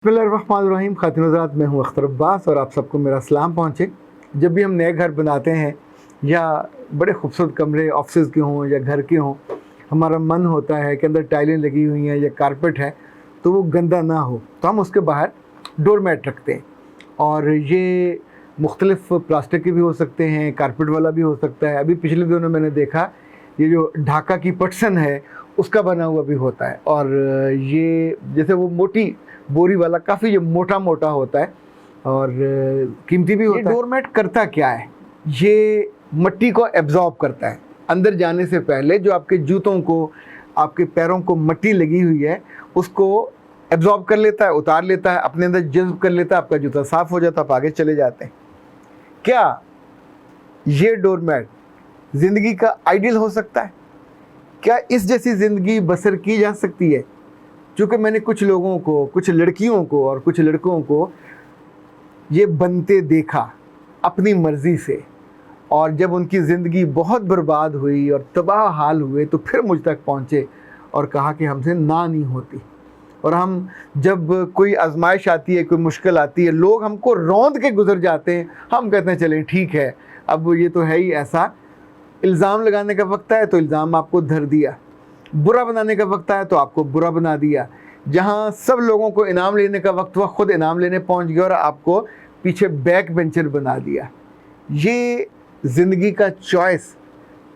बिस्मिल्लाहिर्रहमानिर्रहीम। खातिन हज़रात, मैं हूँ अख्तर अब्बास और आप सबको मेरा सलाम पहुँचे। जब भी हम नए घर बनाते हैं या बड़े खूबसूरत कमरे ऑफिस के हों या घर के हों, हमारा मन होता है कि अंदर टाइलें लगी हुई हैं या कारपेट है तो वो गंदा ना हो, तो हम उसके बाहर डोर मैट रखते हैं। और ये मुख्तलिफ़ प्लास्टिक के भी हो सकते हैं, कारपेट वाला भी हो सकता है। अभी पिछले दिनों मैंने देखा ये जो ढाका की पटसन है उसका बना हुआ भी होता है। और ये जैसे वो मोटी बोरी वाला काफ़ी ये मोटा मोटा होता है और कीमती भी होता है। डोर मैट करता क्या है? ये मट्टी को एब्जॉर्ब करता है। अंदर जाने से पहले जो आपके जूतों को, आपके पैरों को मट्टी लगी हुई है उसको एब्जॉर्ब कर लेता है, उतार लेता है, अपने अंदर जज्ब कर लेता है। आपका जूता साफ़ हो जाता है, आप आगे चले जाते हैं। क्या ये डोर मैट ज़िंदगी का आइडियल हो सकता है? क्या इस जैसी ज़िंदगी बसर की जा सकती है? चूँकि मैंने कुछ लोगों को, कुछ लड़कियों को और कुछ लड़कों को ये बनते देखा अपनी मर्ज़ी से, और जब उनकी ज़िंदगी बहुत बर्बाद हुई और तबाह हाल हुए तो फिर मुझ तक पहुँचे और कहा कि हमसे ना नहीं होती। और हम जब कोई आजमाइश आती है, कोई मुश्किल आती है, लोग हमको रौंद के गुजर जाते हैं। हम कहते हैं चलें ठीक है, अब ये तो है ही ऐसा। इल्ज़ाम लगाने का वक्त है तो इल्ज़ाम आपको धर दिया, बुरा बनाने का वक्त आया तो आपको बुरा बना दिया। जहाँ सब लोगों को इनाम लेने का वक्त हुआ, खुद इनाम लेने पहुँच गया और आपको पीछे बैक बेंचर बना दिया। ये ज़िंदगी का चॉइस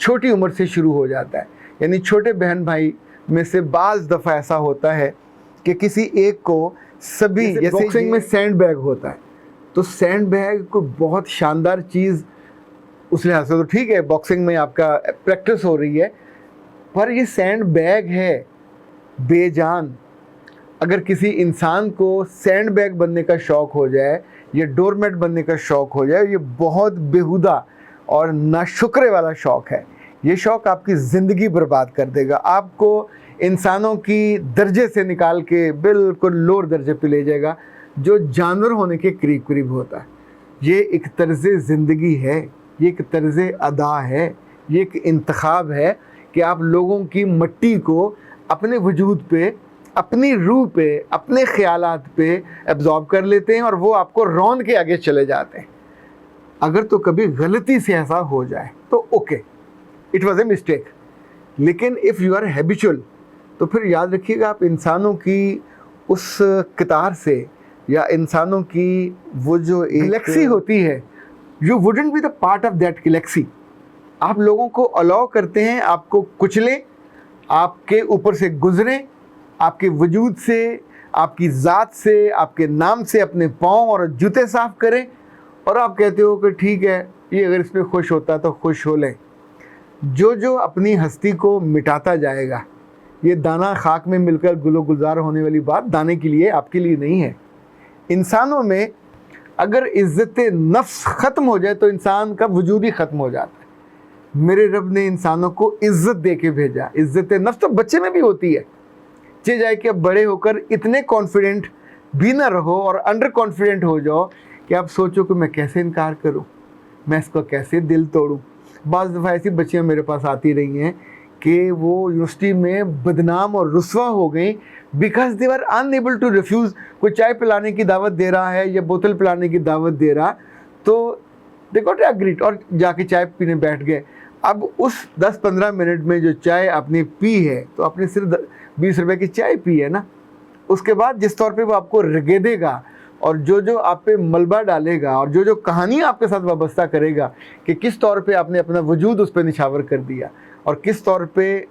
छोटी उम्र से शुरू हो जाता है। यानी छोटे बहन भाई में से बाज़ दफ़ा ऐसा होता है कि किसी एक को सभी, जैसे बॉक्सिंग में सैंड बैग होता है तो सैंड बैग को बहुत शानदार चीज़ उस लिहाज से तो ठीक है, बॉक्सिंग में आपका प्रैक्टिस हो रही है, पर ये सैंड बैग है बेजान। अगर किसी इंसान को सैंड बैग बनने का शौक़ हो जाए या डोरमेट बनने का शौक़ हो जाए, ये बहुत बेहुदा और नाशुक्रे वाला शौक़ है। ये शौक़ आपकी ज़िंदगी बर्बाद कर देगा, आपको इंसानों की दर्जे से निकाल के बिल्कुल लोअर दर्जे पे ले जाएगा, जो जानवर होने के करीब करीब होता है। ये एक तर्ज़ ज़िंदगी है, ये एक तर्ज़ अदा है, ये एक इंतखाब है कि आप लोगों की मट्टी को अपने वजूद पे, अपनी रूह पे, अपने ख़यालात पे एब्जॉर्ब कर लेते हैं और वो आपको रौंद के आगे चले जाते हैं। अगर तो कभी गलती से ऐसा हो जाए तो okay, it was a mistake. लेकिन इफ़ यू आर हैबिचुअल तो फिर याद रखिएगा, आप इंसानों की उस कतार से या इंसानों की वो जो गैलेक्सी होती है, you wouldn't be the part of that Galaxy. आप लोगों को अलाउ करते हैं आपको कुचलें, आपके ऊपर से गुजरें, आपके वजूद से, आपकी ज़ात से, आपके नाम से अपने पाँव और जूते साफ़ करें, और आप कहते हो कि ठीक है, ये अगर इसमें खुश होता तो खुश हो लें। जो अपनी हस्ती को मिटाता जाएगा, ये दाना खाक में मिलकर गुलो गुलजार होने वाली बात दाने के लिए, आपके लिए नहीं है। इंसानों में अगर इज़्ज़त नफ्स ख़त्म हो जाए तो इंसान का वजूद ही ख़त्म हो जाता है। मेरे रब ने इंसानों को इज़्ज़त दे के भेजा। इज़्ज़त नफ्स तो बच्चे में भी होती है, चे जाए कि अब बड़े होकर इतने कॉन्फिडेंट भी ना रहो और अंडर कॉन्फिडेंट हो जाओ कि आप सोचो कि मैं कैसे इनकार करूं, मैं इसको कैसे दिल तोड़ूं। बाज़ दफ़ा ऐसी बच्चियां मेरे पास आती रही हैं कि वो यूनिवर्सिटी में बदनाम और रुस्वा हो गई because they are unable to refuse. कोई चाय पिलाने की दावत दे रहा है या बोतल पिलाने की दावत दे रहा, तो दे गॉट एग्रीड और जाके चाय पीने बैठ गए। अब उस 10-15 मिनट में जो चाय आपने पी है तो आपने सिर्फ 20 रुपए की चाय पी है ना। उसके बाद जिस तौर पे वो आपको रगेदेगा और जो आप पे मलबा डालेगा और जो कहानी आपके साथ वाबस्ता करेगा कि किस तौर पे आपने अपना वजूद उस पर निछावर कर दिया और किस तौर पे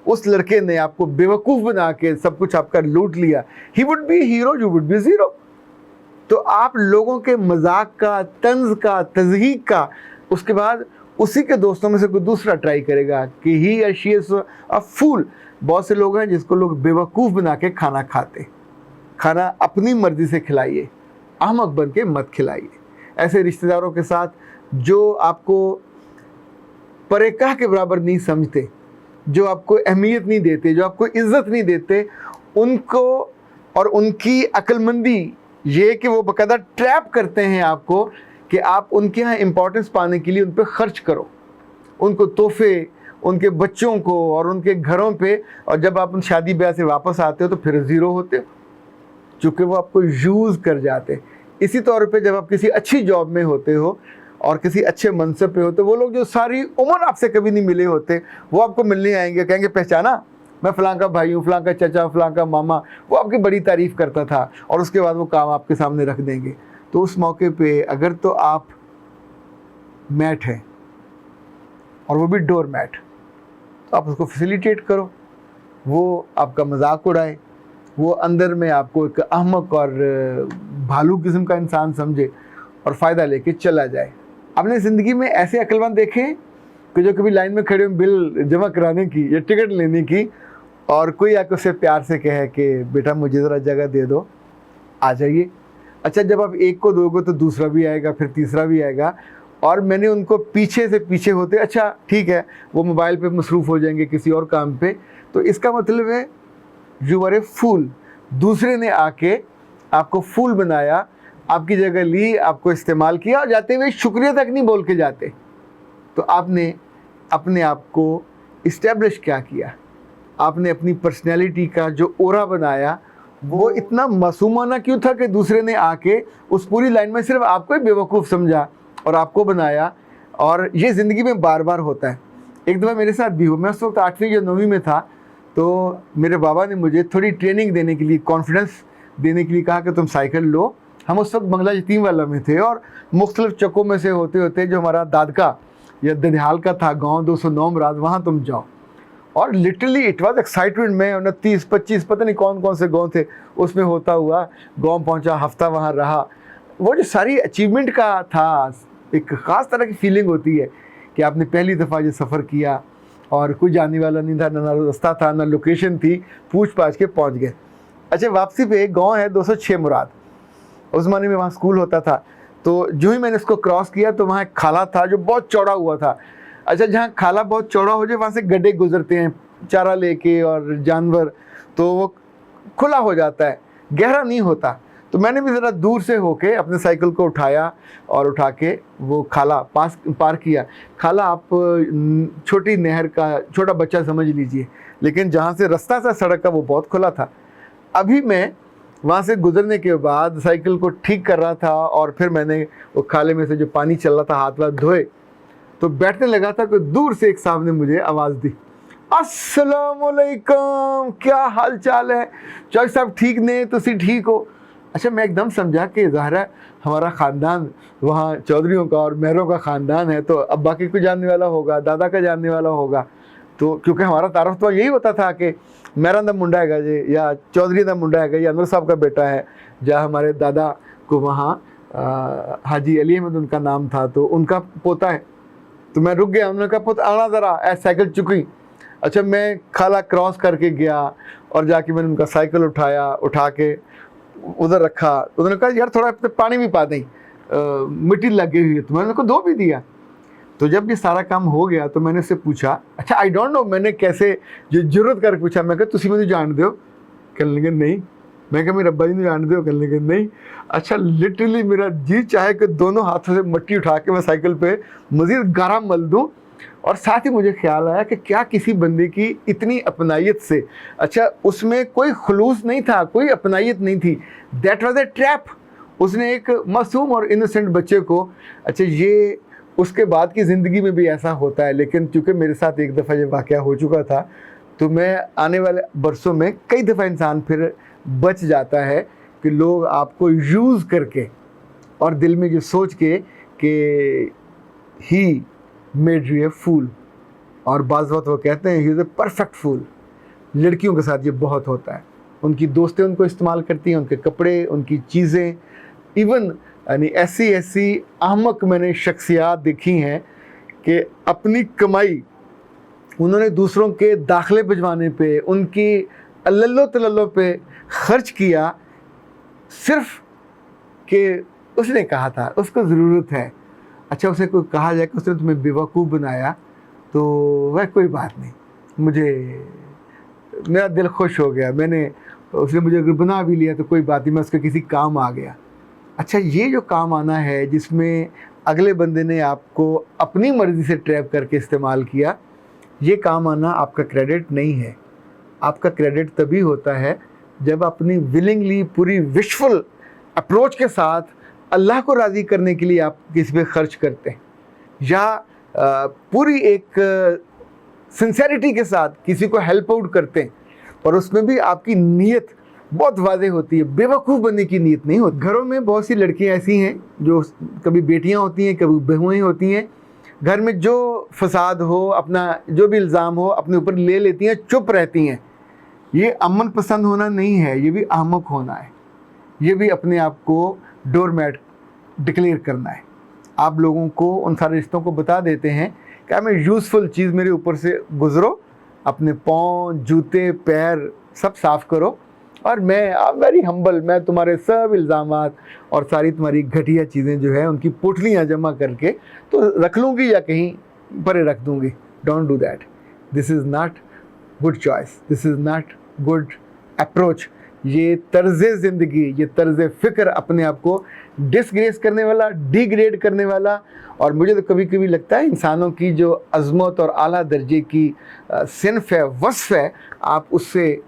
उस लड़के ने आपको बेवकूफ़ बना के सब कुछ आपका लूट लिया। He would be hero, you would be zero. तो आप लोगों के मजाक का, तंज का, तज़हीक का, उसके बाद उसी के दोस्तों में से कोई दूसरा ट्राई करेगा कि ही या शी इज़ अ फूल। बहुत से लोग हैं जिसको लोग बेवकूफ़ बना के खाना खाते। खाना अपनी मर्ज़ी से खिलाइए, अहमक बन के मत खिलाइए। ऐसे रिश्तेदारों के साथ जो आपको परेकाह के बराबर नहीं समझते, जो आपको अहमियत नहीं देते, जो आपको इज़्ज़त नहीं देते, उनको और उनकी अक्लमंदी ये कि वो बाकायदा ट्रैप करते हैं आपको कि आप उनके यहाँ इम्पोर्टेंस पाने के लिए उन पर ख़र्च करो, उनको तोहफे, उनके बच्चों को और उनके घरों पे, और जब आप उन शादी ब्याह से वापस आते हो तो फिर ज़ीरो होते हो। چونکہ وہ آپ کو یوز کر جاتے. اسی طور پہ جب آپ کسی اچھی جاب میں ہوتے ہو اور کسی اچھے منصب پہ ہوتے، وہ لوگ جو ساری عمر آپ سے کبھی نہیں ملے ہوتے، وہ آپ کو ملنے آئیں گے، کہیں گے پہچانا میں فلاں کا بھائی ہوں، فلاں کا چچا، فلاں کا ماما. وہ آپ کی بڑی تعریف کرتا تھا اور اس کے بعد وہ کام آپ کے سامنے رکھ دیں گے. تو اس موقع پہ اگر تو آپ میٹ ہیں اور وہ بھی ڈور میٹ، تو آپ اس کو فیسیلیٹیٹ کرو. وہ آپ کا مذاق اڑائے، وہ اندر میں آپ کو ایک احمق اور بھالو قسم کا انسان سمجھے اور فائدہ لے کے چلا جائے. آپ نے زندگی میں ایسے عقل مند دیکھے ہیں کہ جو کبھی لائن میں کھڑے ہوئے بل جمع کرانے کی یا ٹکٹ لینے کی، اور کوئی آ کے اسے پیار سے کہے کہ بیٹا مجھے ذرا جگہ دے دو، آ جائیے. اچھا جب آپ ایک کو دو گے تو دوسرا بھی آئے گا، پھر تیسرا بھی آئے گا، اور میں نے ان کو پیچھے سے پیچھے ہوتے، اچھا ٹھیک ہے وہ موبائل پہ مصروف ہو جائیں گے کسی اور کام پہ. تو اس کا مطلب ہے یو آر اے فول. دوسرے نے آ کے آپ کو فول بنایا، آپ کی جگہ لی، آپ کو استعمال کیا، اور جاتے ہوئے شکریہ تک نہیں بول کے جاتے. تو آپ نے اپنے آپ کو اسٹیبلش کیا کیا؟ آپ نے اپنی پرسنالٹی کا جو اورا بنایا وہ اتنا معصومانہ کیوں تھا کہ دوسرے نے آ کے اس پوری لائن میں صرف آپ کو ہی بیوقوف سمجھا اور آپ کو بنایا. اور یہ زندگی میں بار بار ہوتا ہے. ایک دفعہ میرے ساتھ بھی ہو، میں اس وقت 8ویں یا 9ویں میں تھا، تو میرے بابا نے مجھے تھوڑی ٹریننگ دینے کے لیے، کانفیڈنس دینے کے لیے کہا کہ تم سائیکل لو. ہم اس وقت بنگلہ یتیم والا میں تھے اور مختلف چکوں میں سے ہوتے ہوتے جو ہمارا دادکا یا دنیال کا تھا گاؤں 209 مراد، وہاں تم جاؤ. اور لٹرلی اٹ واز ایکسائٹمنٹ. میں 29 25 پتہ نہیں کون کون سے گاؤں تھے اس میں ہوتا ہوا گاؤں پہنچا، ہفتہ وہاں رہا. وہ جو ساری اچیومنٹ کا تھا، ایک خاص طرح کی فیلنگ ہوتی ہے کہ آپ نے پہلی دفعہ یہ سفر کیا اور کوئی جانے والا نہیں تھا، نہ رستہ تھا نہ لوکیشن تھی، پوچھ پاچھ کے پہنچ گئے. اچھا واپسی پہ ایک گاؤں ہے 206 مراد، اس زمانے میں وہاں اسکول ہوتا تھا. تو جو ہی میں نے اس کو کراس کیا تو وہاں ایک کھالا تھا جو بہت چوڑا ہوا تھا. اچھا جہاں کھالا بہت چوڑا ہو جائے وہاں سے گڈھے گزرتے ہیں چارہ لے کے اور جانور، تو وہ کھلا ہو جاتا ہے، گہرا نہیں ہوتا. تو میں نے بھی ذرا دور سے ہو کے اپنے سائیکل کو اٹھایا اور اٹھا کے وہ کھالا پار کیا. کھالا آپ چھوٹی نہر کا چھوٹا بچہ سمجھ لیجئے، لیکن جہاں سے رستہ تھا سڑک کا وہ بہت کھلا تھا. ابھی میں وہاں سے گزرنے کے بعد سائیکل کو ٹھیک کر رہا تھا اور پھر میں نے وہ کھالے میں سے جو پانی چل رہا تھا ہاتھ واتھ دھوئے تو بیٹھنے لگا تھا کہ دور سے ایک صاحب نے مجھے آواز دی، السلام علیکم، کیا حال چال ہے چوہدری صاحب، ٹھیک نہیں تسی ٹھیک ہو؟ اچھا میں ایک دم سمجھا کہ ظاہر ہے ہمارا خاندان وہاں چودھریوں کا اور مہروں کا خاندان ہے، تو ابا کے کوئی جاننے والا ہوگا، دادا کا جاننے والا ہوگا. تو کیونکہ ہمارا تعارف تو یہی ہوتا تھا کہ میرا دا منڈا ہے گا جی، یا چودھری دا منڈا ہے گا، یا انور صاحب کا بیٹا ہے. جہاں ہمارے دادا کو وہاں حاجی علی احمد ان کا نام تھا تو ان کا پوتا ہے. تو میں رک گیا، انہوں نے کہا پوت آنا ذرا، ایسے سائیکل چکی. اچھا میں کھالا کراس کر کے گیا اور جا کے میں نے ان کا سائیکل اٹھایا، اٹھا کے ادھر رکھا. انہوں نے کہا یار تھوڑا پانی بھی پا دیں، مٹی لگی ہوئی ہے. تو میں نے ان کو دو بھی دیا. تو جب یہ سارا کام ہو گیا تو میں نے اس سے پوچھا، اچھا آئی ڈونٹ نو میں نے کیسے جو جرت کر کے پوچھا، میں کہا تسی مجھے جان دیو؟ کہنے لگے نہیں. میں کہا میرے ابا جی نے جان دیو؟ کہنے لگے نہیں. اچھا لٹرلی میرا جی چاہے کہ دونوں ہاتھوں سے مٹی اٹھا کے میں سائیکل پہ مزید گارا مل دوں. اور ساتھ ہی مجھے خیال آیا کہ کیا کسی بندے کی اتنی اپنائیت سے، اچھا اس میں کوئی خلوص نہیں تھا، کوئی اپنائیت نہیں تھی، دیٹ واز اے ٹریپ. اس نے ایک معصوم اور انوسینٹ بچے کو، اچھا یہ اس کے بعد کی زندگی میں بھی ایسا ہوتا ہے، لیکن چونکہ میرے ساتھ ایک دفعہ یہ واقعہ ہو چکا تھا تو میں آنے والے برسوں میں کئی دفعہ انسان پھر بچ جاتا ہے کہ لوگ آپ کو یوز کر کے اور دل میں یہ سوچ کے کہ ہی میڈ یو اے فول. اور بعض وقت وہ کہتے ہیں ہی از اے پرفیکٹ فول. لڑکیوں کے ساتھ یہ بہت ہوتا ہے، ان کی دوستیں ان کو استعمال کرتی ہیں، ان کے کپڑے، ان کی چیزیں، ایون یعنی ایسی احمق میں نے شخصیات دیکھی ہیں کہ اپنی کمائی انہوں نے دوسروں کے داخلے بھجوانے پہ، ان کی اللو تللو پہ خرچ کیا، صرف کہ اس نے کہا تھا اس کو ضرورت ہے. اچھا اسے کوئی کہا جائے کہ اس نے تمہیں بیوقوف بنایا تو وہ کوئی بات نہیں، مجھے میرا دل خوش ہو گیا، میں نے اس نے مجھے اگر بنا بھی لیا تو کوئی بات نہیں، میں اس کے کسی کام آ گیا. اچھا یہ جو کام آنا ہے جس میں اگلے بندے نے آپ کو اپنی مرضی سے ٹریپ کر کے استعمال کیا، یہ کام آنا آپ کا کریڈٹ نہیں ہے. آپ کا کریڈٹ تبھی ہوتا ہے जब अपनी विलिंगली पूरी विशफुल अप्रोच के साथ अल्लाह को राज़ी करने के लिए आप किसी पे खर्च करते हैं, या पूरी एक सिंसेरिटी के साथ किसी को हेल्प आउट करते हैं, और उसमें भी आपकी नीयत बहुत वाज़ेह होती है, बेवकूफ़ बनने की नीयत नहीं होती। घरों में बहुत सी लड़कियां ऐसी हैं जो कभी बेटियां होती हैं, कभी बहुएं होती हैं, घर में जो फसाद हो, अपना जो भी इल्ज़ाम हो अपने ऊपर ले लेती हैं, चुप रहती हैं। ये अमन पसंद होना नहीं है, ये भी अहमक होना है, ये भी अपने आप को डोरमैट डिक्लेयर करना है। आप लोगों को उन सारे रिश्तों को बता देते हैं कि मैं यूज़फुल चीज़ मेरे ऊपर से गुज़रो, अपने पाँव, जूते, पैर सब साफ़ करो, और मैं वेरी हम्बल, मैं तुम्हारे सब इल्ज़ामात और सारी तुम्हारी घटिया चीज़ें जो है उनकी पोटलियाँ जमा करके तो रख लूँगी या कहीं परे रख दूँगी। Don't do that, this is not good choice, this is not good approach. ये तर्ज़ ज़िंदगी, ये तर्ज़ फ़िक्र अपने आप को डिसग्रेस करने वाला, डिग्रेड करने वाला, और मुझे तो कभी कभी लगता है इंसानों की जो अज़मत और आला दर्जे की सिनफ है, वस्फ़ है, आप उससे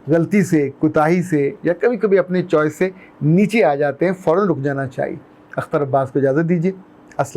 गलती से, कोताही से, या कभी कभी अपने चॉइस से नीचे आ जाते हैं। फ़ौरन रुक जाना चाहिए। अख्तर अब्बास को इजाज़त दीजिए। अस्सलाम।